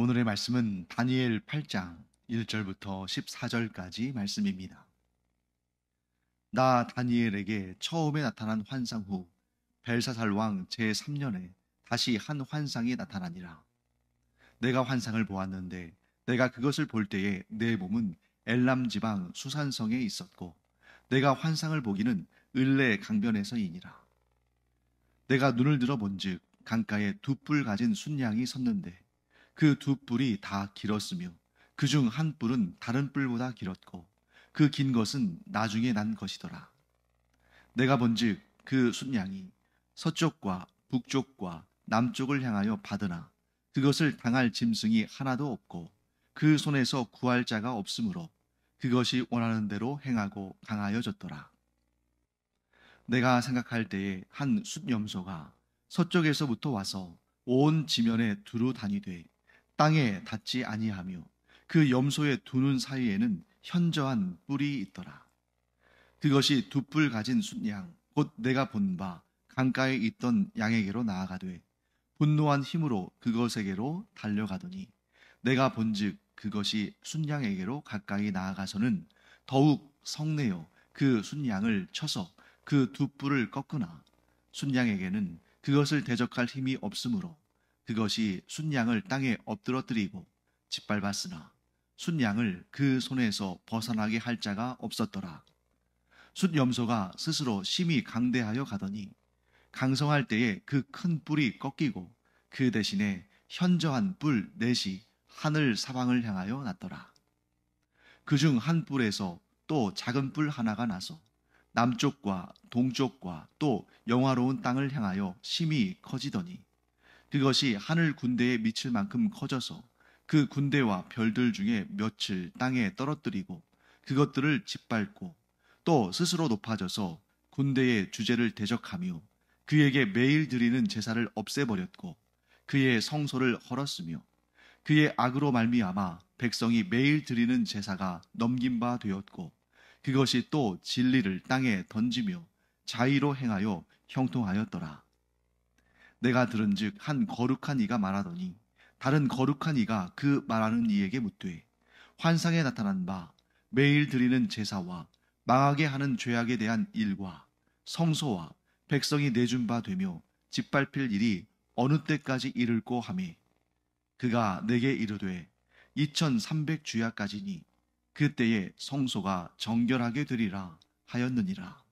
오늘의 말씀은 다니엘 8장 1절부터 14절까지 말씀입니다. 나 다니엘에게 처음에 나타난 환상 후 벨사살 왕 제3년에 다시 한 환상이 나타나니라. 내가 환상을 보았는데 내가 그것을 볼 때에 내 몸은 엘람 지방 수산성에 있었고 내가 환상을 보기는 을레 강변에서이니라. 내가 눈을 들어 본즉 강가에 두 뿔 가진 순양이 섰는데 그 두 뿔이 다 길었으며 그중 한 뿔은 다른 뿔보다 길었고 그 긴 것은 나중에 난 것이더라. 내가 본즉 그 순양이 서쪽과 북쪽과 남쪽을 향하여 받으나 그것을 당할 짐승이 하나도 없고 그 손에서 구할 자가 없으므로 그것이 원하는 대로 행하고 강하여졌더라. 내가 생각할 때에 한 숫염소가 서쪽에서부터 와서 온 지면에 두루 다니되 땅에 닿지 아니하며 그 염소의 두 눈 사이에는 현저한 뿔이 있더라. 그것이 두 뿔 가진 숫양 곧 내가 본 바 강가에 있던 양에게로 나아가되 분노한 힘으로 그것에게로 달려가더니 내가 본즉 그것이 순양에게로 가까이 나아가서는 더욱 성내어 그 순양을 쳐서 그 두 뿔을 꺾으나 순양에게는 그것을 대적할 힘이 없으므로 그것이 순양을 땅에 엎드러뜨리고 짓밟았으나 순양을 그 손에서 벗어나게 할 자가 없었더라. 숫염소가 스스로 심히 강대하여 가더니 강성할 때에 그 큰 뿔이 꺾이고 그 대신에 현저한 뿔 넷이 하늘 사방을 향하여 났더라. 그중 한 뿔에서 또 작은 뿔 하나가 나서 남쪽과 동쪽과 또 영화로운 땅을 향하여 심히 커지더니 그것이 하늘 군대에 미칠 만큼 커져서 그 군대와 별들 중에 몇을 땅에 떨어뜨리고 그것들을 짓밟고 또 스스로 높아져서 군대의 주제를 대적하며 그에게 매일 드리는 제사를 없애버렸고 그의 성소를 헐었으며 그의 악으로 말미암아 백성이 매일 드리는 제사가 넘긴 바 되었고 그것이 또 진리를 땅에 던지며 자의로 행하여 형통하였더라. 내가 들은즉 한 거룩한 이가 말하더니 다른 거룩한 이가 그 말하는 이에게 묻되 환상에 나타난 바 매일 드리는 제사와 망하게 하는 죄악에 대한 일과 성소와 백성이 내준 바 되며 짓밟힐 일이 어느 때까지 이를꼬 하매 그가 내게 이르되 2300주야까지니 그때에 성소가 정결하게 되리라 하였느니라.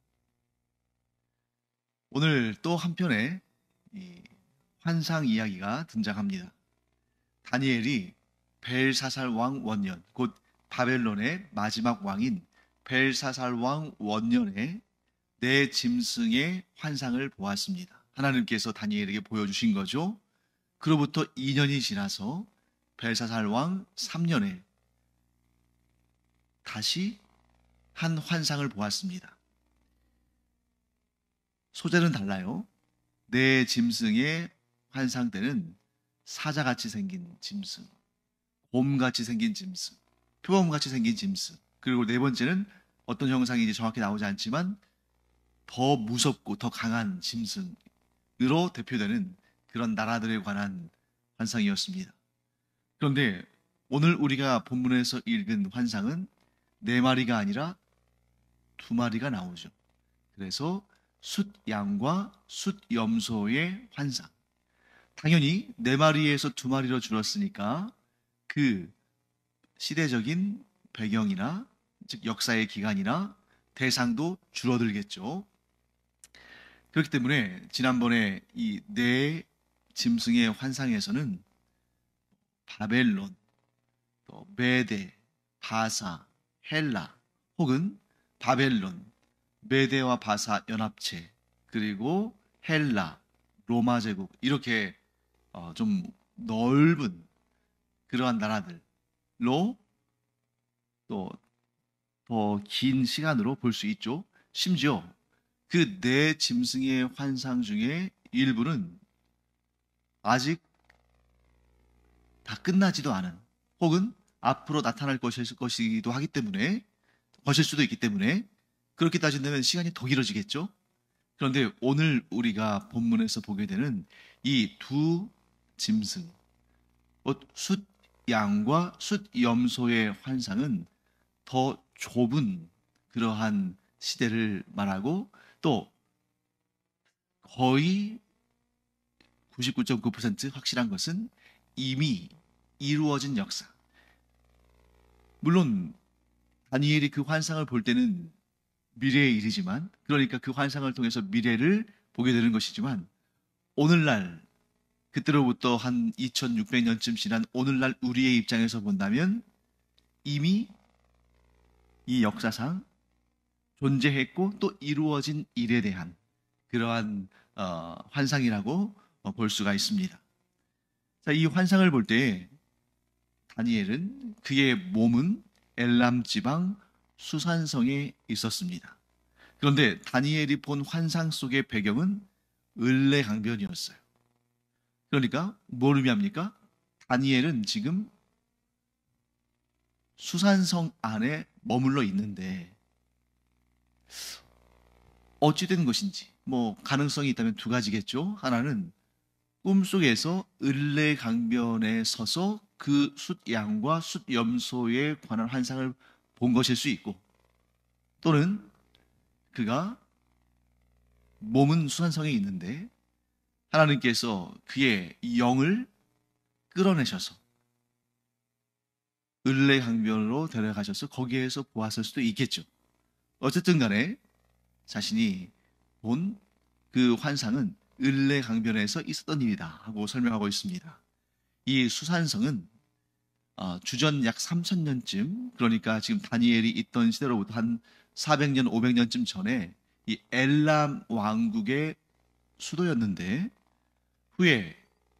오늘 또 한편의 이 환상 이야기가 등장합니다. 다니엘이 벨사살 왕 원년, 곧 바벨론의 마지막 왕인 벨사살 왕 원년에 네 짐승의 환상을 보았습니다. 하나님께서 다니엘에게 보여주신 거죠. 그로부터 2년이 지나서 벨사살 왕 3년에 다시 한 환상을 보았습니다. 소재는 달라요. 네 짐승의 환상 때는 사자같이 생긴 짐승, 곰같이 생긴 짐승, 표범같이 생긴 짐승, 그리고 네 번째는 어떤 형상인지 정확히 나오지 않지만 더 무섭고 더 강한 짐승으로 대표되는 그런 나라들에 관한 환상이었습니다. 그런데 오늘 우리가 본문에서 읽은 환상은 네 마리가 아니라 두 마리가 나오죠. 그래서 숫양과 숫염소의 환상. 당연히 네 마리에서 두 마리로 줄었으니까 그 시대적인 배경이나 즉 역사의 기간이나 대상도 줄어들겠죠. 그렇기 때문에 지난번에 이 네 짐승의 환상에서는 바벨론, 또 메데, 바사, 헬라 혹은 바벨론, 메데와 바사 연합체 그리고 헬라, 로마 제국 이렇게 좀 넓은 그러한 나라들로 또 더 긴 시간으로 볼 수 있죠. 심지어 그 네 짐승의 환상 중에 일부는 아직 다 끝나지도 않은 혹은 앞으로 나타날 것이기도 하기 때문에 것일 수도 있기 때문에 그렇게 따진다면 시간이 더 길어지겠죠. 그런데 오늘 우리가 본문에서 보게 되는 이 두 짐승, 숫 숫양과 숫염소의 환상은 더 좁은 그러한 시대를 말하고 또 거의 99.9% 확실한 것은 이미 이루어진 역사. 물론 다니엘이 그 환상을 볼 때는 미래의 일이지만, 그러니까 그 환상을 통해서 미래를 보게 되는 것이지만, 오늘날 그때로부터 한 2600년쯤 지난 오늘날 우리의 입장에서 본다면 이미 이 역사상 존재했고 또 이루어진 일에 대한 그러한 환상이라고 볼 수가 있습니다. 자, 이 환상을 볼 때 다니엘은 그의 몸은 엘람 지방 수산성에 있었습니다. 그런데 다니엘이 본 환상 속의 배경은 을레강변이었어요. 그러니까 뭘 의미합니까? 다니엘은 지금 수산성 안에 머물러 있는데 어찌 된 것인지 뭐 가능성이 있다면 두 가지겠죠. 하나는 꿈속에서 을레강변에 서서 그 숫양과 숫염소에 관한 환상을 본 것일 수 있고, 또는 그가 몸은 수산성에 있는데 하나님께서 그의 영을 끌어내셔서 을레강변으로 데려가셔서 거기에서 보았을 수도 있겠죠. 어쨌든 간에 자신이 본 그 환상은 을레강변에서 있었던 일이다 하고 설명하고 있습니다. 이 수산성은 주전 약 3000년쯤, 그러니까 지금 다니엘이 있던 시대로부터 한 400년, 500년쯤 전에 이 엘람 왕국의 수도였는데, 후에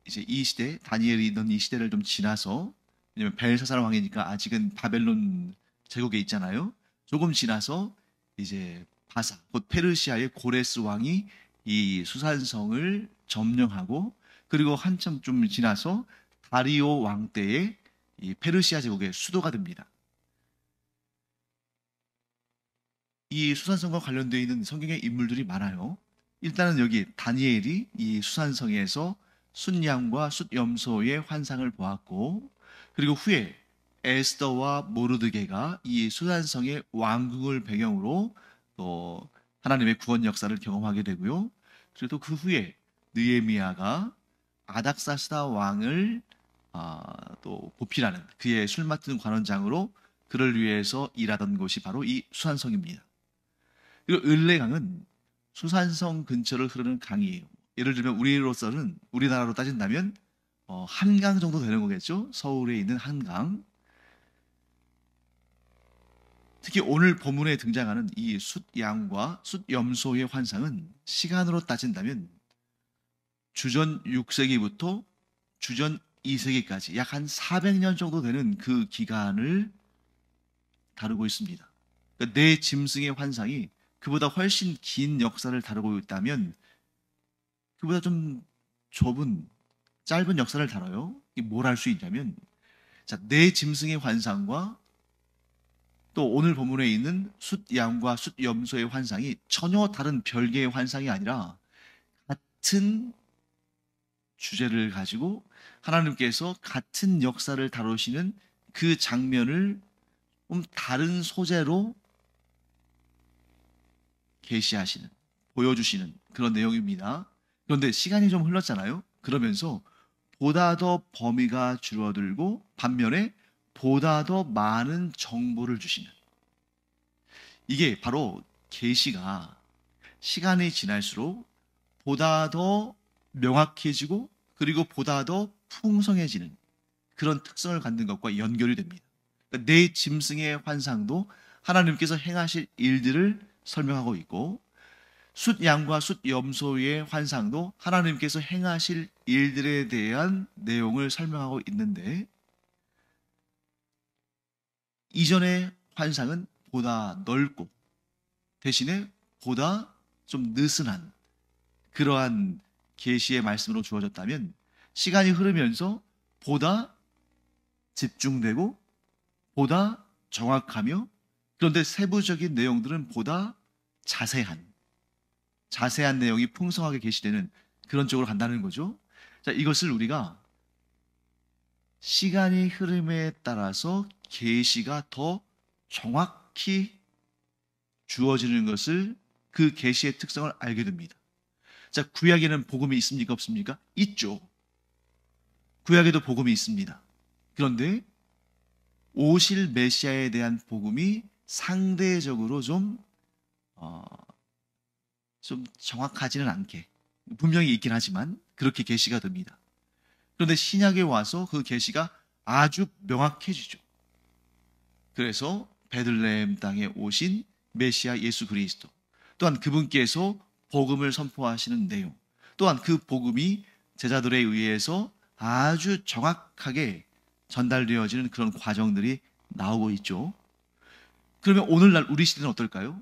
이제 이 시대, 다니엘이 있던 이 시대를 좀 지나서, 왜냐면 벨사살 왕이니까 아직은 바벨론 제국에 있잖아요. 조금 지나서 이제 바사, 곧 페르시아의 고레스 왕이 이 수산성을 점령하고, 그리고 한참 좀 지나서 다리오 왕 때에 이 페르시아 제국의 수도가 됩니다. 이 수산성과 관련되어 있는 성경의 인물들이 많아요. 일단은 여기 다니엘이 이 수산성에서 숫양과 숫염소의 환상을 보았고, 그리고 후에 에스더와 모르드게가 이 수산성의 왕궁을 배경으로 또 하나님의 구원 역사를 경험하게 되고요. 그리고 또 그 후에 느헤미야가 아닥사스다 왕을 또 보필하는 그의 술 맡은 관원장으로 그를 위해서 일하던 곳이 바로 이 수산성입니다. 그리고 을레강은 수산성 근처를 흐르는 강이에요. 예를 들면 우리로서는, 우리나라로 따진다면 한강 정도 되는 거겠죠. 서울에 있는 한강. 특히 오늘 본문에 등장하는 이 숫양과 숫염소의 환상은 시간으로 따진다면 주전 6세기부터 주전 2세기까지 약 한 400년 정도 되는 그 기간을 다루고 있습니다. 그러니까 내 짐승의 환상이 그보다 훨씬 긴 역사를 다루고 있다면 그보다 좀 좁은, 짧은 역사를 다뤄요. 이게 뭘 할 수 있냐면, 자, 내 짐승의 환상과 또 오늘 본문에 있는 숫양과 숫염소의 환상이 전혀 다른 별개의 환상이 아니라 같은 주제를 가지고 하나님께서 같은 역사를 다루시는 그 장면을 좀 다른 소재로 계시하시는, 보여주시는 그런 내용입니다. 그런데 시간이 좀 흘렀잖아요. 그러면서 보다 더 범위가 줄어들고 반면에 보다 더 많은 정보를 주시는, 이게 바로 계시가 시간이 지날수록 보다 더 명확해지고 그리고 보다 더 풍성해지는 그런 특성을 갖는 것과 연결이 됩니다. 그러니까 내 짐승의 환상도 하나님께서 행하실 일들을 설명하고 있고, 숫양과 숫염소의 환상도 하나님께서 행하실 일들에 대한 내용을 설명하고 있는데, 이전의 환상은 보다 넓고 대신에 보다 좀 느슨한 그러한 계시의 말씀으로 주어졌다면, 시간이 흐르면서 보다 집중되고 보다 정확하며, 그런데 세부적인 내용들은 보다 자세한 내용이 풍성하게 계시되는 그런 쪽으로 간다는 거죠. 자, 이것을 우리가 시간이 흐름에 따라서 계시가 더 정확히 주어지는 것을, 그 계시의 특성을 알게 됩니다. 자, 구약에는 복음이 있습니까? 없습니까? 있죠. 구약에도 복음이 있습니다. 그런데 오실 메시아에 대한 복음이 상대적으로 어, 좀 정확하지는 않게, 분명히 있긴 하지만 그렇게 계시가 됩니다. 그런데 신약에 와서 그 계시가 아주 명확해지죠. 그래서 베들레헴 땅에 오신 메시아 예수 그리스도, 또한 그분께서 복음을 선포하시는 내용, 또한 그 복음이 제자들에 의해서 아주 정확하게 전달되어지는 그런 과정들이 나오고 있죠. 그러면 오늘날 우리 시대는 어떨까요?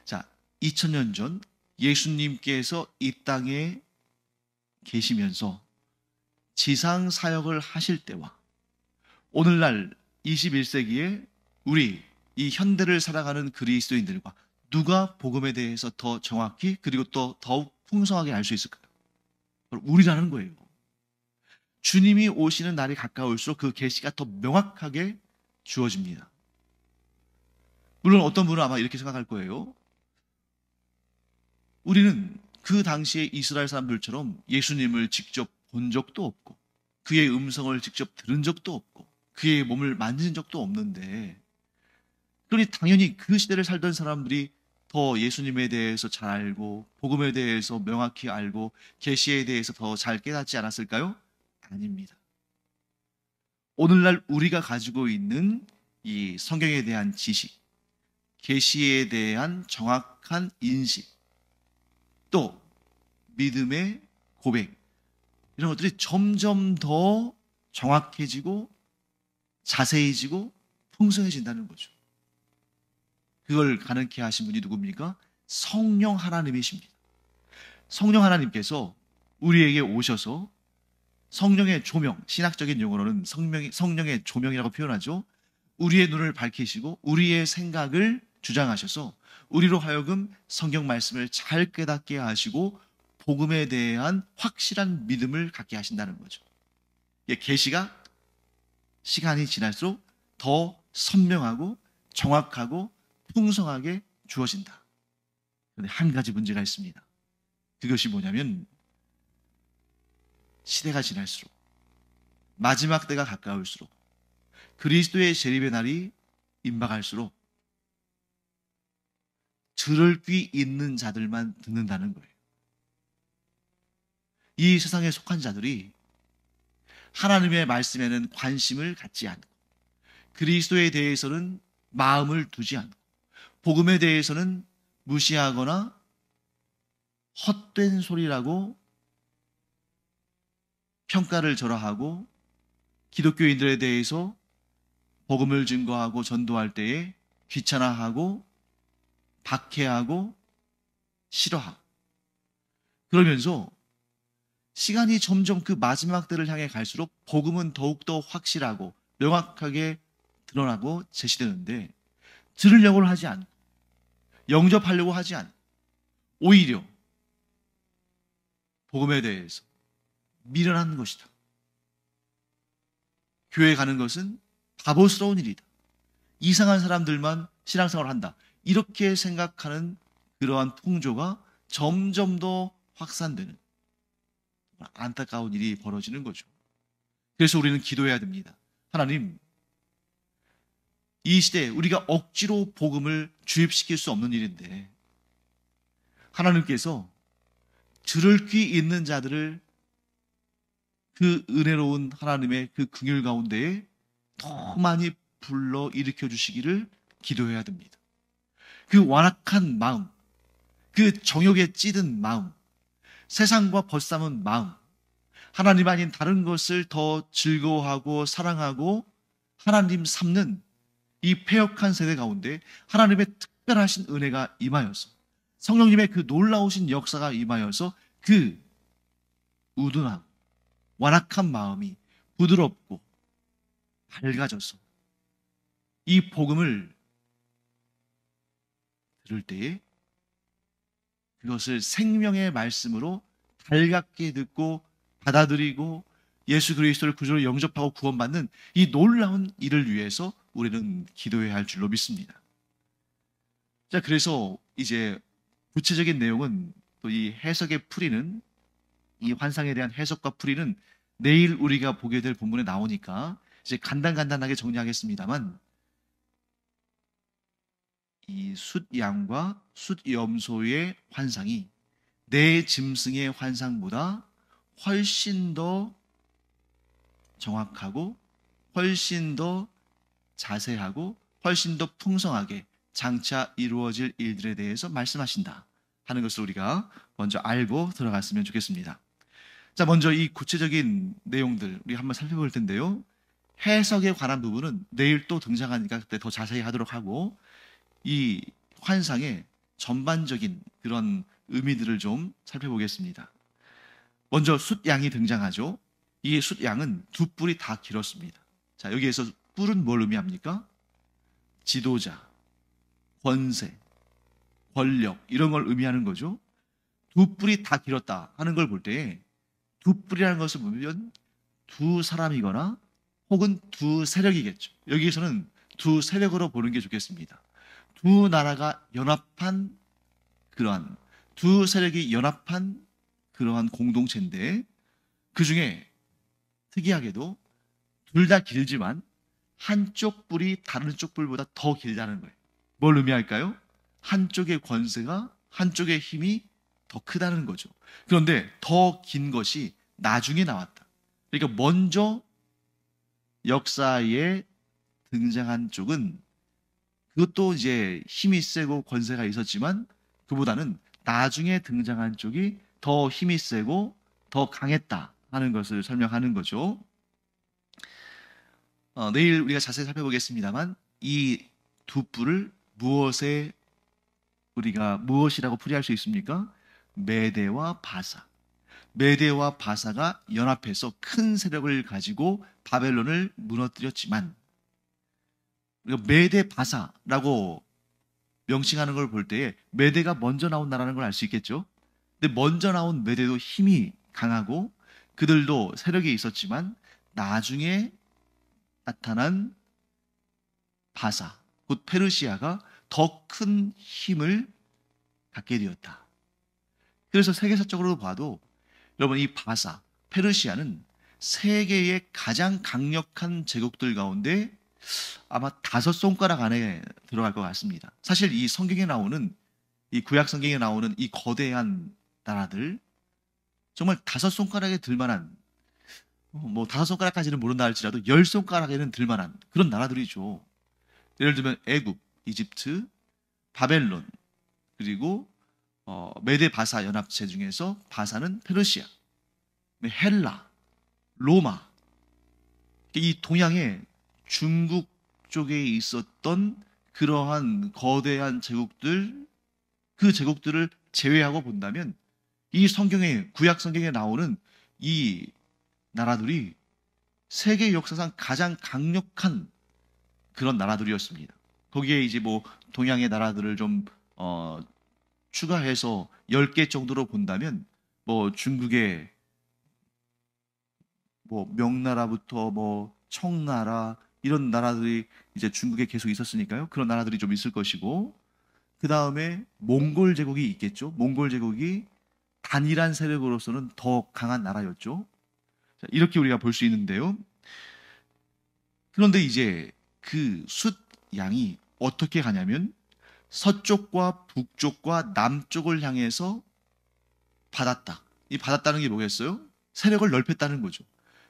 자, 2000년 전 예수님께서 이 땅에 계시면서 지상 사역을 하실 때와 오늘날 21세기에 우리 이 현대를 살아가는 그리스도인들과 누가 복음에 대해서 더 정확히 그리고 또 더욱 풍성하게 알 수 있을까요? 우리라는 거예요. 주님이 오시는 날이 가까울수록 그 계시가 더 명확하게 주어집니다. 물론 어떤 분은 아마 이렇게 생각할 거예요. 우리는 그 당시에 이스라엘 사람들처럼 예수님을 직접 본 적도 없고 그의 음성을 직접 들은 적도 없고 그의 몸을 만진 적도 없는데, 그러니 당연히 그 시대를 살던 사람들이 더 예수님에 대해서 잘 알고 복음에 대해서 명확히 알고 계시에 대해서 더 잘 깨닫지 않았을까요? 아닙니다. 오늘날 우리가 가지고 있는 이 성경에 대한 지식, 계시에 대한 정확한 인식, 또 믿음의 고백, 이런 것들이 점점 더 정확해지고 자세해지고 풍성해진다는 거죠. 그걸 가능케 하신 분이 누굽니까? 성령 하나님이십니다. 성령 하나님께서 우리에게 오셔서 성령의 조명, 신학적인 용어로는 성령의 조명이라고 표현하죠. 우리의 눈을 밝히시고 우리의 생각을 주장하셔서 우리로 하여금 성경 말씀을 잘 깨닫게 하시고 복음에 대한 확실한 믿음을 갖게 하신다는 거죠. 계시가 시간이 지날수록 더 선명하고 정확하고 풍성하게 주어진다. 그런데 한 가지 문제가 있습니다. 그것이 뭐냐면 시대가 지날수록, 마지막 때가 가까울수록, 그리스도의 재림의 날이 임박할수록 들을 귀 있는 자들만 듣는다는 거예요. 이 세상에 속한 자들이 하나님의 말씀에는 관심을 갖지 않고 그리스도에 대해서는 마음을 두지 않고 복음에 대해서는 무시하거나 헛된 소리라고 평가를 절하하고 기독교인들에 대해서 복음을 증거하고 전도할 때에 귀찮아하고 박해하고 싫어하고, 그러면서 시간이 점점 그 마지막 때를 향해 갈수록 복음은 더욱더 확실하고 명확하게 드러나고 제시되는데 들으려고 하지 않고 영접하려고 하지 않고 오히려 복음에 대해서 미련한 것이다. 교회 가는 것은 바보스러운 일이다. 이상한 사람들만 신앙생활을 한다. 이렇게 생각하는 그러한 풍조가 점점 더 확산되는 안타까운 일이 벌어지는 거죠. 그래서 우리는 기도해야 됩니다. 하나님, 이 시대에 우리가 억지로 복음을 주입시킬 수 없는 일인데 하나님께서 들을 귀 있는 자들을 그 은혜로운 하나님의 그 긍휼 가운데에 더 많이 불러 일으켜 주시기를 기도해야 됩니다. 그 완악한 마음, 그 정욕에 찌든 마음, 세상과 벗삼은 마음, 하나님 아닌 다른 것을 더 즐거워하고 사랑하고 하나님 삼는 이 패역한 세대 가운데 하나님의 특별하신 은혜가 임하여서 성령님의 그 놀라우신 역사가 임하여서 그 우둔하고 완악한 마음이 부드럽고 밝아져서 이 복음을 들을 때에 그것을 생명의 말씀으로 달갑게 듣고 받아들이고 예수 그리스도를 구주로 영접하고 구원받는 이 놀라운 일을 위해서 우리는 기도해야 할 줄로 믿습니다. 자, 그래서 이제 구체적인 내용은 또 이 해석의 풀이는, 이 환상에 대한 해석과 풀이는 내일 우리가 보게 될 본문에 나오니까 이제 간단하게 정리하겠습니다만, 이 숫양과 숫염소의 환상이 내 짐승의 환상보다 훨씬 더 정확하고 훨씬 더 자세하고 훨씬 더 풍성하게 장차 이루어질 일들에 대해서 말씀하신다 하는 것을 우리가 먼저 알고 들어갔으면 좋겠습니다. 자, 먼저 이 구체적인 내용들 우리 한번 살펴볼 텐데요. 해석에 관한 부분은 내일 또 등장하니까 그때 더 자세히 하도록 하고, 이 환상의 전반적인 그런 의미들을 좀 살펴보겠습니다. 먼저 숫양이 등장하죠. 이 숫양은 두 뿔이 다 길었습니다. 자, 여기에서 뿔은 뭘 의미합니까? 지도자, 권세, 권력, 이런 걸 의미하는 거죠. 두 뿔이 다 길었다 하는 걸 볼 때, 두 뿔이라는 것을 보면 두 사람이거나 혹은 두 세력이겠죠. 여기에서는 두 세력으로 보는 게 좋겠습니다. 두 나라가 연합한 그러한, 두 세력이 연합한 그러한 공동체인데, 그 중에 특이하게도 둘 다 길지만 한쪽 뿔이 다른 쪽 뿔보다 더 길다는 거예요. 뭘 의미할까요? 한쪽의 권세가, 한쪽의 힘이 더 크다는 거죠. 그런데 더 긴 것이 나중에 나왔다. 그러니까 먼저 역사에 등장한 쪽은, 그것도 이제 힘이 세고 권세가 있었지만 그보다는 나중에 등장한 쪽이 더 힘이 세고 더 강했다 하는 것을 설명하는 거죠. 내일 우리가 자세히 살펴보겠습니다만, 이 두 뿔을 무엇이라고 풀이할 수 있습니까? 메대와 바사. 메대와 바사가 연합해서 큰 세력을 가지고 바벨론을 무너뜨렸지만, 메대 바사라고 명칭하는 걸 볼 때에 메대가 먼저 나온 나라는 걸 알 수 있겠죠. 근데 먼저 나온 메대도 힘이 강하고 그들도 세력이 있었지만, 나중에 나타난 바사, 곧 페르시아가 더 큰 힘을 갖게 되었다. 그래서 세계사적으로 봐도 여러분, 이 바사, 페르시아는 세계의 가장 강력한 제국들 가운데 아마 5손가락 안에 들어갈 것 같습니다. 사실 이 성경에 나오는, 이 구약 성경에 나오는 이 거대한 나라들, 정말 5손가락에 들만한, 뭐 5손가락까지는 모른다 할지라도 10손가락에는 들만한 그런 나라들이죠. 예를 들면 애굽, 이집트, 바벨론, 그리고 메데 바사 연합체 중에서 바사는 페르시아, 헬라, 로마, 이 동양의 중국 쪽에 있었던 그러한 거대한 제국들, 그 제국들을 제외하고 본다면 이 성경에, 구약 성경에 나오는 이 나라들이 세계 역사상 가장 강력한 그런 나라들이었습니다. 거기에 이제 뭐 동양의 나라들을 좀 추가해서 10개 정도로 본다면, 뭐 중국의 뭐 명나라부터 뭐 청나라, 이런 나라들이 이제 중국에 계속 있었으니까요. 그런 나라들이 좀 있을 것이고, 그 다음에 몽골 제국이 있겠죠. 몽골 제국이 단일한 세력으로서는 더 강한 나라였죠. 자, 이렇게 우리가 볼 수 있는데요. 그런데 이제 그 숫양이 어떻게 가냐면 서쪽과 북쪽과 남쪽을 향해서 받았다. 이 받았다는 게 뭐겠어요? 세력을 넓혔다는 거죠.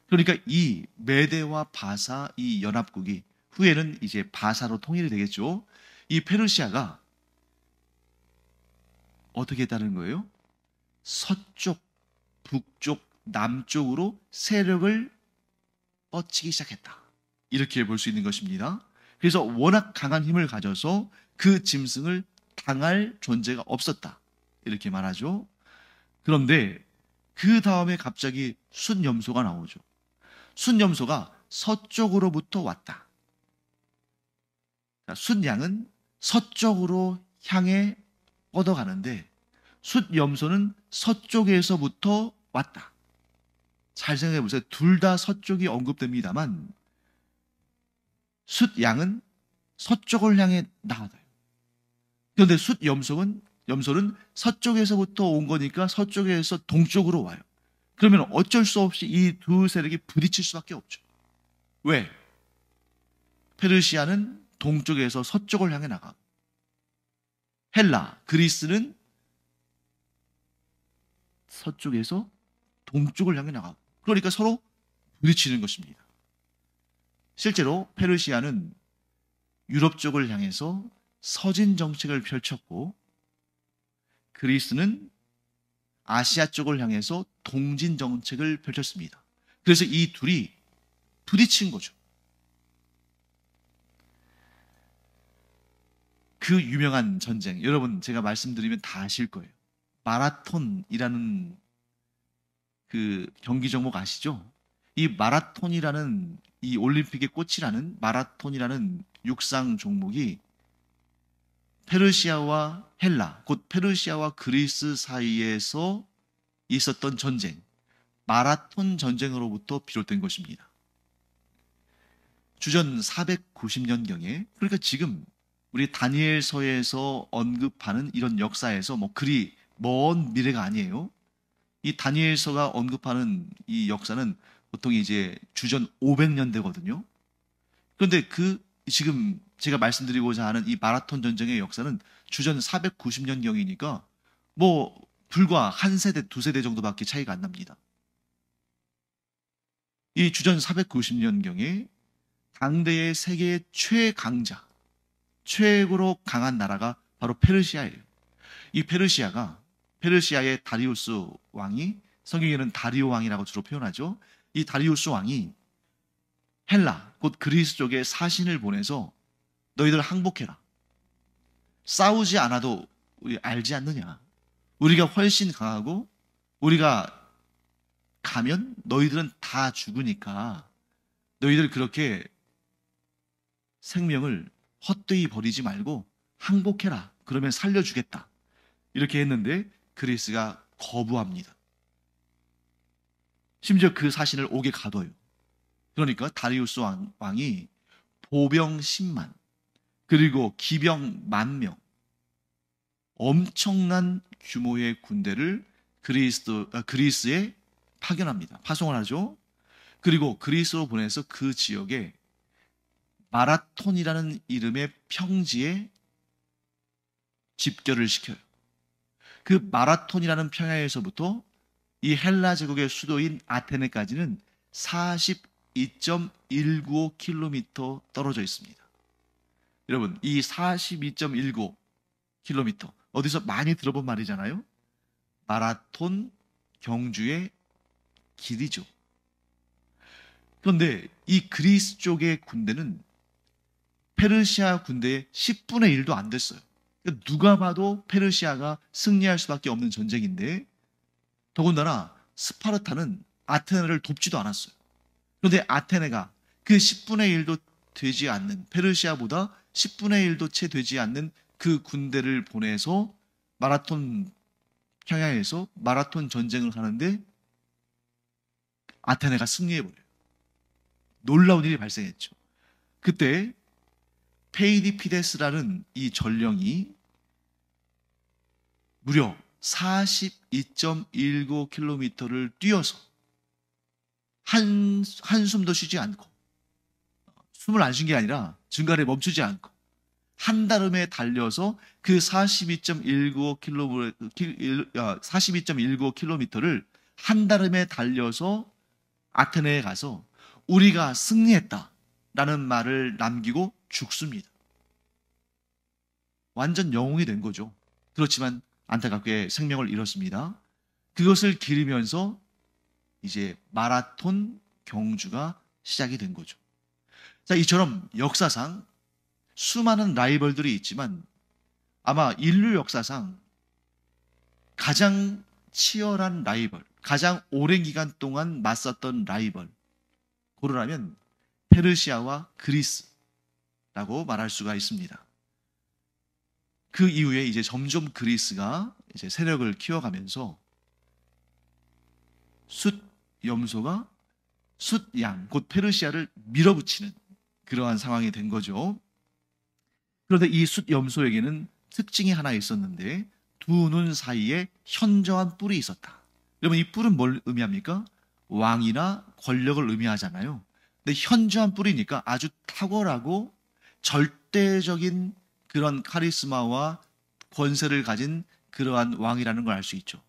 그러니까 이 메대와 바사, 이 연합국이 후에는 이제 바사로 통일이 되겠죠. 이 페르시아가 어떻게 했다는 거예요? 서쪽, 북쪽, 남쪽으로 세력을 뻗치기 시작했다. 이렇게 볼 수 있는 것입니다. 그래서 워낙 강한 힘을 가져서 그 짐승을 당할 존재가 없었다. 이렇게 말하죠. 그런데 그 다음에 갑자기 숫염소가 나오죠. 숫염소가 서쪽으로부터 왔다. 숫양은 서쪽으로 향해 뻗어가는데 숫염소는 서쪽에서부터 왔다. 잘 생각해 보세요. 둘 다 서쪽이 언급됩니다만 숫 양은 서쪽을 향해 나아가요. 그런데 숫 염소는 서쪽에서부터 온 거니까 서쪽에서 동쪽으로 와요. 그러면 어쩔 수 없이 이 두 세력이 부딪힐 수밖에 없죠. 왜? 페르시아는 동쪽에서 서쪽을 향해 나가고 헬라, 그리스는 서쪽에서 동쪽을 향해 나가고 그러니까 서로 부딪히는 것입니다. 실제로 페르시아는 유럽 쪽을 향해서 서진 정책을 펼쳤고 그리스는 아시아 쪽을 향해서 동진 정책을 펼쳤습니다. 그래서 이 둘이 부딪힌 거죠. 그 유명한 전쟁, 여러분 제가 말씀드리면 다 아실 거예요. 마라톤이라는 그 경기 종목 아시죠? 이 마라톤이라는 이 올림픽의 꽃이라는 마라톤이라는 육상 종목이 페르시아와 헬라, 곧 페르시아와 그리스 사이에서 있었던 전쟁, 마라톤 전쟁으로부터 비롯된 것입니다. 주전 490년경에, 그러니까 지금 우리 다니엘서에서 언급하는 이런 역사에서 뭐 그리 먼 미래가 아니에요. 이 다니엘서가 언급하는 이 역사는 보통 이제 주전 500년대거든요. 그런데 지금 제가 말씀드리고자 하는 이 마라톤 전쟁의 역사는 주전 490년경이니까 뭐 불과 한 세대, 두 세대 정도밖에 차이가 안 납니다. 이 주전 490년경에 당대의 세계의 최강자, 최고로 강한 나라가 바로 페르시아예요. 이 페르시아의 다리우스 왕이, 성경에는 다리오 왕이라고 주로 표현하죠. 이 다리우스 왕이 헬라, 곧 그리스 쪽에 사신을 보내서 너희들 항복해라. 싸우지 않아도 우리 알지 않느냐. 우리가 훨씬 강하고 우리가 가면 너희들은 다 죽으니까 너희들 그렇게 생명을 헛되이 버리지 말고 항복해라. 그러면 살려주겠다. 이렇게 했는데 그리스가 거부합니다. 심지어 그 사신을 옥에 가둬요. 그러니까 다리우스 왕이 보병 10만 그리고 기병 10,000명 엄청난 규모의 군대를 그리스에 파견합니다. 파송을 하죠. 그리고 그리스로 보내서 그 지역에 마라톤이라는 이름의 평지에 집결을 시켜요. 그 마라톤이라는 평야에서부터 이 헬라 제국의 수도인 아테네까지는 42.195km 떨어져 있습니다. 여러분, 이 42.195km 어디서 많이 들어본 말이잖아요. 마라톤 경주의 길이죠. 그런데 이 그리스 쪽의 군대는 페르시아 군대의 10분의 1도 안 됐어요. 그러니까 누가 봐도 페르시아가 승리할 수밖에 없는 전쟁인데 더군다나 스파르타는 아테네를 돕지도 않았어요. 그런데 아테네가 그 10분의 1도 되지 않는, 페르시아보다 10분의 1도 채 되지 않는 그 군대를 보내서 마라톤 평야에서 마라톤 전쟁을 하는데 아테네가 승리해버려요. 놀라운 일이 발생했죠. 그때 페이디피데스라는 이 전령이 무려 42.195km를 뛰어서 한숨도 쉬지 않고, 숨을 안 쉰 게 아니라 중간에 멈추지 않고 한달음에 달려서 그 42.195km를 한달음에 달려서 아테네에 가서 우리가 승리했다라는 말을 남기고 죽습니다. 완전 영웅이 된 거죠. 그렇지만 안타깝게 생명을 잃었습니다. 그것을 기리면서 이제 마라톤 경주가 시작이 된 거죠. 자, 이처럼 역사상 수많은 라이벌들이 있지만 아마 인류 역사상 가장 치열한 라이벌, 가장 오랜 기간 동안 맞섰던 라이벌, 고르라면 페르시아와 그리스라고 말할 수가 있습니다. 그 이후에 이제 점점 그리스가 이제 세력을 키워가면서 숫 염소가 숫양, 곧 페르시아를 밀어붙이는 그러한 상황이 된 거죠. 그런데 이 숫염소에게는 특징이 하나 있었는데 두 눈 사이에 현저한 뿔이 있었다. 여러분, 이 뿔은 뭘 의미합니까? 왕이나 권력을 의미하잖아요. 근데 현저한 뿔이니까 아주 탁월하고 절대적인 그런 카리스마와 권세를 가진 그러한 왕이라는 걸 알 수 있죠.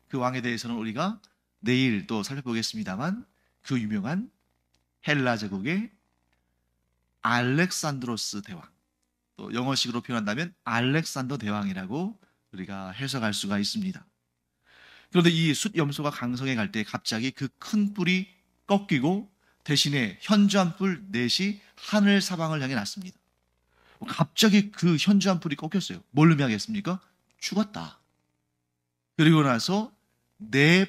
그 왕에 대해서는 우리가 내일 또 살펴보겠습니다만, 그 유명한 헬라 제국의 알렉산드로스 대왕, 또 영어식으로 표현한다면 알렉산더 대왕이라고 우리가 해석할 수가 있습니다. 그런데 이 숫염소가 강성에 갈 때 갑자기 그 큰 뿔이 꺾이고 대신에 현저한 뿔 넷이 하늘 사방을 향해 났습니다. 갑자기 그 현저한 뿔이 꺾였어요. 뭘 의미하겠습니까? 죽었다. 그리고 나서 네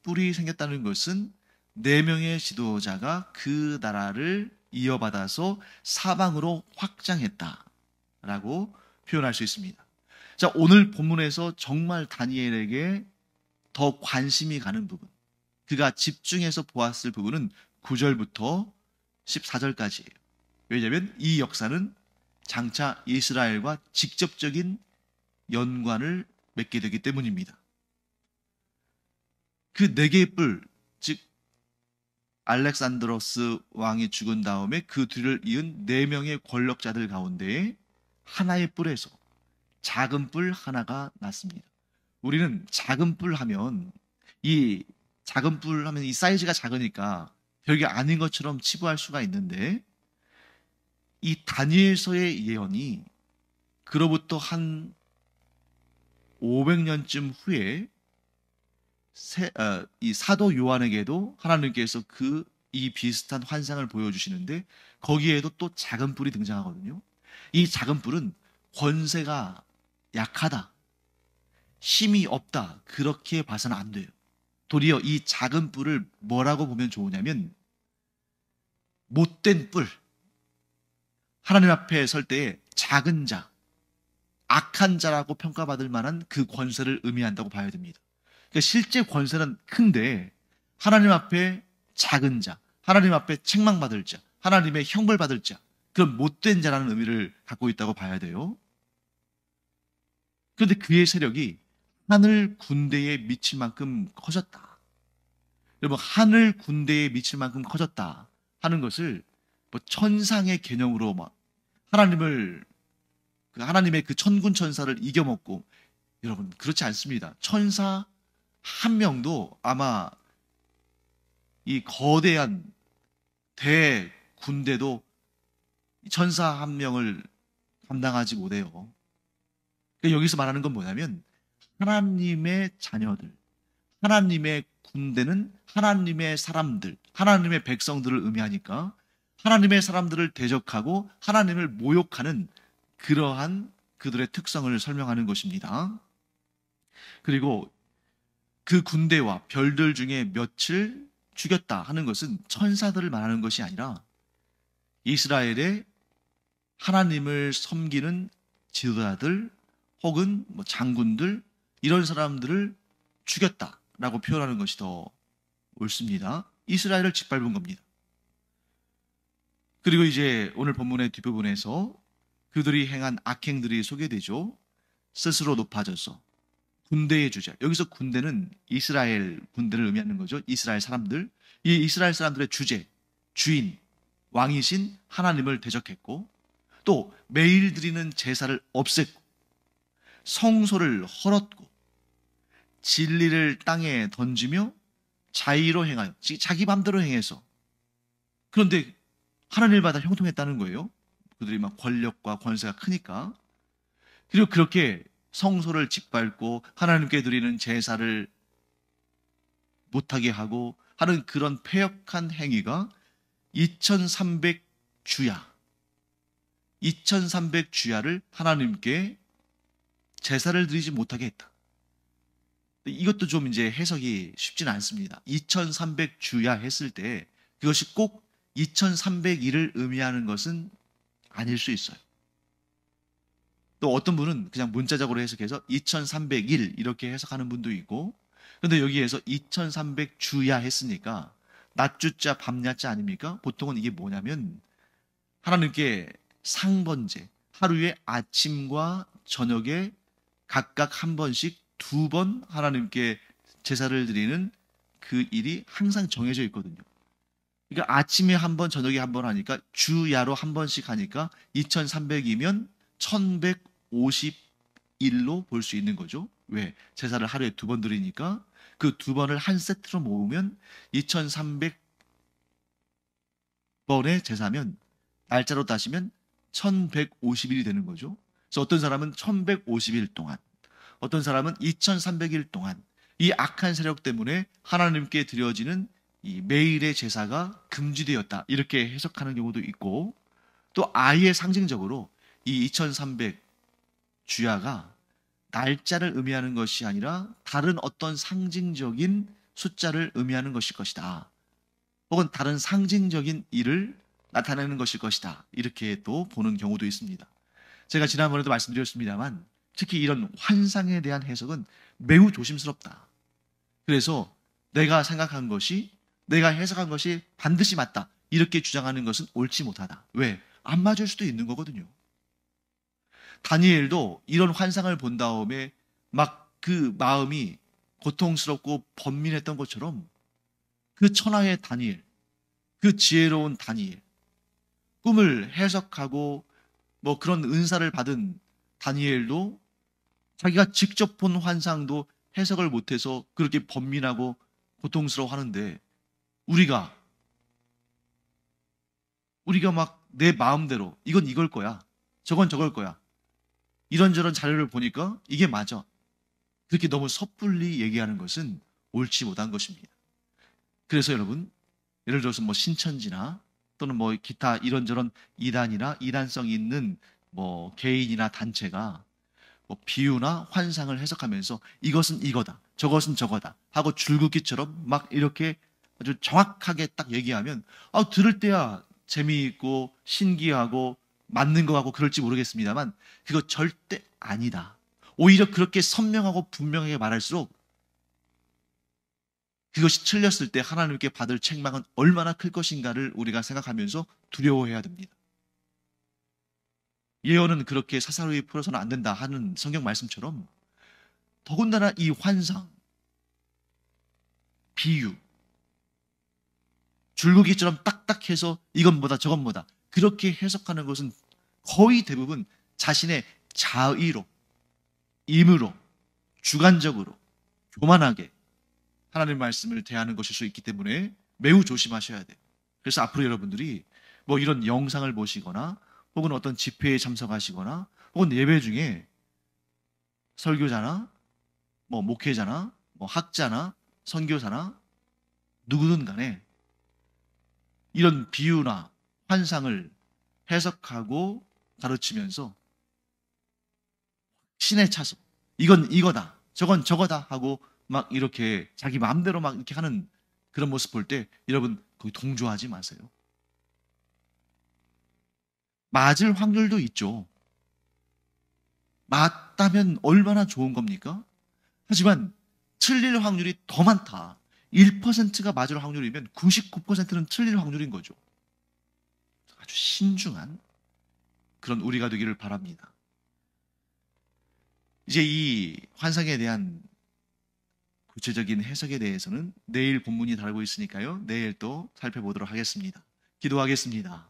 뿔이 생겼다는 것은 네 명의 지도자가 그 나라를 이어받아서 사방으로 확장했다라고 표현할 수 있습니다. 자, 오늘 본문에서 정말 다니엘에게 더 관심이 가는 부분, 그가 집중해서 보았을 부분은 9절부터 14절까지예요. 왜냐하면 이 역사는 장차 이스라엘과 직접적인 연관을 맺게 되기 때문입니다. 그 네 개의 뿔, 즉 알렉산드로스 왕이 죽은 다음에 그 뒤를 이은 네 명의 권력자들 가운데 하나의 뿔에서 작은 뿔 하나가 났습니다. 우리는 작은 뿔 하면 이 사이즈가 작으니까 별게 아닌 것처럼 치부할 수가 있는데, 이 다니엘서의 예언이 그로부터 한 500년쯤 후에 이 사도 요한에게도 하나님께서 이 비슷한 환상을 보여주시는데, 거기에도 또 작은 뿔이 등장하거든요. 이 작은 뿔은 권세가 약하다, 힘이 없다, 그렇게 봐서는 안 돼요. 도리어 이 작은 뿔을 뭐라고 보면 좋으냐면 못된 뿔, 하나님 앞에 설 때에 작은 자, 악한 자라고 평가받을 만한 그 권세를 의미한다고 봐야 됩니다. 그러니까 실제 권세는 큰데 하나님 앞에 작은 자, 하나님 앞에 책망받을 자, 하나님의 형벌받을 자, 그런 못된 자라는 의미를 갖고 있다고 봐야 돼요. 그런데 그의 세력이 하늘 군대에 미칠 만큼 커졌다. 여러분, 하늘 군대에 미칠 만큼 커졌다 하는 것을 뭐 천상의 개념으로 막 하나님의 그 천군 천사를 이겨먹고, 여러분 그렇지 않습니다. 천사 한 명도 아마 이 거대한 대군대도 천사 한 명을 감당하지 못해요. 그러니까 여기서 말하는 건 뭐냐면 하나님의 자녀들, 하나님의 군대는 하나님의 사람들, 하나님의 백성들을 의미하니까 하나님의 사람들을 대적하고 하나님을 모욕하는 그러한 그들의 특성을 설명하는 것입니다. 그리고 그 군대와 별들 중에 몇을 죽였다 하는 것은 천사들을 말하는 것이 아니라 이스라엘의 하나님을 섬기는 지도자들 혹은 뭐 장군들, 이런 사람들을 죽였다라고 표현하는 것이 더 옳습니다. 이스라엘을 짓밟은 겁니다. 그리고 이제 오늘 본문의 뒷부분에서 그들이 행한 악행들이 소개되죠. 스스로 높아져서 군대의 주자, 여기서 군대는 이스라엘 군대를 의미하는 거죠. 이스라엘 사람들, 이 이스라엘 사람들의 주제, 주인, 왕이신 하나님을 대적했고, 또 매일 드리는 제사를 없앴고, 성소를 헐었고, 진리를 땅에 던지며 자의로 행하여, 자기 맘대로 행해서, 그런데 하나님마다 형통했다는 거예요. 그들이 막 권력과 권세가 크니까. 그리고 그렇게 성소를 짓밟고 하나님께 드리는 제사를 못하게 하고 하는 그런 패역한 행위가 2300주야를 하나님께 제사를 드리지 못하게 했다. 이것도 좀 이제 해석이 쉽지는 않습니다. 2300주야 했을 때 그것이 꼭 2300일을 의미하는 것은 아닐 수 있어요. 또 어떤 분은 그냥 문자적으로 해석해서 2300일 이렇게 해석하는 분도 있고, 근데 여기에서 2300주야 했으니까 낮주자 밤야자 아닙니까? 보통은 이게 뭐냐면 하나님께 상번제, 하루에 아침과 저녁에 각각 한 번씩 2번 하나님께 제사를 드리는 그 일이 항상 정해져 있거든요. 그러니까 아침에 한 번, 저녁에 한 번 하니까 주야로 한 번씩 하니까 2300이면 1151로 볼 수 있는 거죠. 왜? 제사를 하루에 2번 드리니까 그 2번을 한 세트로 모으면 2300번의 제사면 날짜로 따지면 1150일이 되는 거죠. 그래서 어떤 사람은 1150일 동안, 어떤 사람은 2300일 동안 이 악한 세력 때문에 하나님께 드려지는 이 매일의 제사가 금지되었다. 이렇게 해석하는 경우도 있고, 또 아예 상징적으로 이 2300 주야가 날짜를 의미하는 것이 아니라 다른 어떤 상징적인 숫자를 의미하는 것일 것이다. 혹은 다른 상징적인 일을 나타내는 것일 것이다. 이렇게 또 보는 경우도 있습니다. 제가 지난번에도 말씀드렸습니다만 특히 이런 환상에 대한 해석은 매우 조심스럽다. 그래서 내가 생각한 것이, 내가 해석한 것이 반드시 맞다. 이렇게 주장하는 것은 옳지 못하다. 왜? 안 맞을 수도 있는 거거든요. 다니엘도 이런 환상을 본 다음에 막 그 마음이 고통스럽고 번민했던 것처럼 그 천하의 다니엘, 그 지혜로운 다니엘, 꿈을 해석하고 뭐 그런 은사를 받은 다니엘도 자기가 직접 본 환상도 해석을 못해서 그렇게 번민하고 고통스러워 하는데 우리가 막 내 마음대로 이건 이걸 거야. 저건 저걸 거야. 이런저런 자료를 보니까 이게 맞아. 그렇게 너무 섣불리 얘기하는 것은 옳지 못한 것입니다. 그래서 여러분, 예를 들어서 뭐 신천지나 또는 뭐 기타 이런저런 이단이나 이단성 있는 뭐 개인이나 단체가 뭐 비유나 환상을 해석하면서 이것은 이거다, 저것은 저거다 하고 줄긋기처럼 막 이렇게 아주 정확하게 딱 얘기하면 들을 때야 재미있고 신기하고 맞는 거 같고 그럴지 모르겠습니다만 그거 절대 아니다. 오히려 그렇게 선명하고 분명하게 말할수록 그것이 틀렸을 때 하나님께 받을 책망은 얼마나 클 것인가를 우리가 생각하면서 두려워해야 됩니다. 예언은 그렇게 사사로이 풀어서는 안 된다 하는 성경 말씀처럼 더군다나 이 환상, 비유, 줄거기처럼 딱딱해서 이건 뭐다 저건 뭐다 그렇게 해석하는 것은 거의 대부분 자신의 자의로, 임으로, 주관적으로, 교만하게 하나님의 말씀을 대하는 것일 수 있기 때문에 매우 조심하셔야 돼요. 그래서 앞으로 여러분들이 뭐 이런 영상을 보시거나 혹은 어떤 집회에 참석하시거나 혹은 예배 중에 설교자나 뭐 목회자나 뭐 학자나 선교사나 누구든 간에 이런 비유나 환상을 해석하고 가르치면서 신에 차서 이건 이거다 저건 저거다 하고 막 이렇게 자기 마음대로 막 이렇게 하는 그런 모습 볼 때 여러분 거기 동조하지 마세요. 맞을 확률도 있죠. 맞다면 얼마나 좋은 겁니까? 하지만 틀릴 확률이 더 많다. 1%가 맞을 확률이면 99%는 틀릴 확률인 거죠. 아주 신중한 그런 우리가 되기를 바랍니다. 이제 이 환상에 대한 구체적인 해석에 대해서는 내일 본문이 다루고 있으니까요. 내일 또 살펴보도록 하겠습니다. 기도하겠습니다.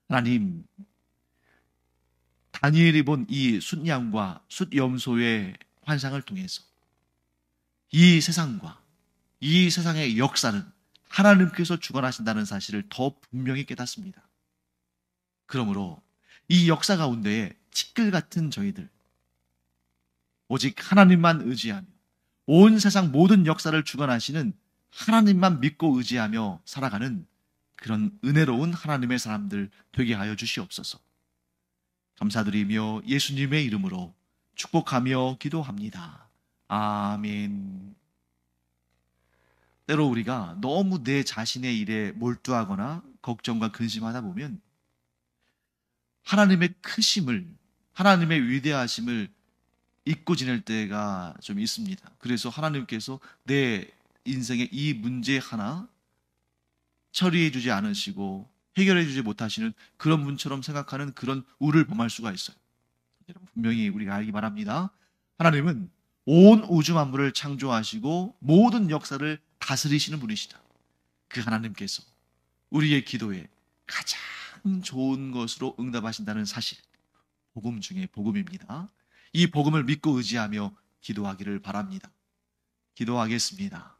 하나님, 다니엘이 본 이 숫양과 숫염소의 환상을 통해서 이 세상과 이 세상의 역사는 하나님께서 주관하신다는 사실을 더 분명히 깨닫습니다. 그러므로 이 역사 가운데에 티끌 같은 저희들, 오직 하나님만 의지하며 온 세상 모든 역사를 주관하시는 하나님만 믿고 의지하며 살아가는 그런 은혜로운 하나님의 사람들 되게 하여 주시옵소서. 감사드리며 예수님의 이름으로 축복하며 기도합니다. 아멘. 때로 우리가 너무 내 자신의 일에 몰두하거나 걱정과 근심하다 보면 하나님의 크심을, 하나님의 위대하심을 잊고 지낼 때가 좀 있습니다. 그래서 하나님께서 내 인생의 이 문제 하나 처리해 주지 않으시고 해결해 주지 못하시는 그런 분처럼 생각하는 그런 우를 범할 수가 있어요. 여러분, 분명히 우리가 알기 바랍니다. 하나님은 온 우주 만물을 창조하시고 모든 역사를 다스리시는 분이시다. 그 하나님께서 우리의 기도에 가장 좋은 것으로 응답하신다는 사실, 복음 중에 복음입니다. 이 복음을 믿고 의지하며 기도하기를 바랍니다. 기도하겠습니다.